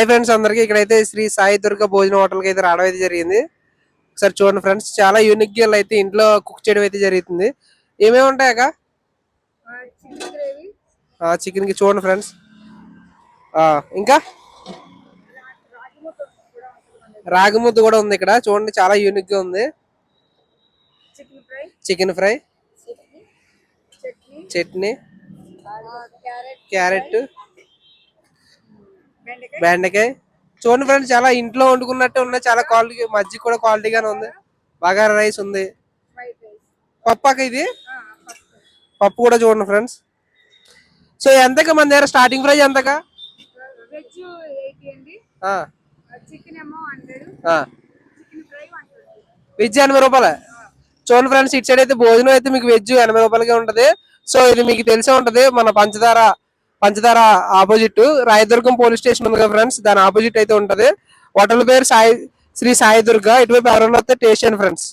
Friends అందరికి ఇక్కడైతే శ్రీ సాయి దుర్గ భోజన హోటల్ కి అయితే రావడం అయితే జరిగింది. ఒకసారి చూడండి ఫ్రెండ్స్, చాలా యూనిక్ గా అయితే ఇంట్లో కుక్ చేయడం అయితే జరుగుతుంది. ఏమేమి ఉంటాయక చికెన్ కి చూడండి ఫ్రెండ్స్. ఇంకా రాగి ముద్ద కూడా ఉంది ఇక్కడ చూడండి, చాలా యూనిక్ గా ఉంది. చికెన్ ఫ్రై, చట్నీ, క్యారెట్, బెండకాయ. చూడండి ఫ్రెండ్స్, చాలా ఇంట్లో వండుకున్నట్టు ఉన్నాయి. చాలా క్వాలిటీ, మజ్జిగ కూడా క్వాలిటీగానే ఉంది. బగారా రైస్ ఉంది. పప్పాక ఇది పప్పు కూడా చూడండి ఫ్రెండ్స్. సో ఎంతగా మన దగ్గర స్టార్టింగ్ ప్రైస్ ఎంతగా? వెజ్ 80 రూపాయలు. చూడండి ఫ్రెండ్స్, ఇటు సైడ్ అయితే భోజనం అయితే మీకు వెజ్ 80 రూపాయలకే ఉంటది. సో ఇది మీకు తెలిసే ఉంటది, మన పంచదార ఆపోజిట్ రాయదుర్గం పోలీస్ స్టేషన్ ఉంది కదా ఫ్రెండ్స్, దాని ఆపోజిట్ అయితే ఉంటది. హోటల్ పేరు శ్రీ సాయి దుర్గ. ఇటువైపు ఎవరైనా వస్తే టేస్ట్ చేయండి ఫ్రెండ్స్.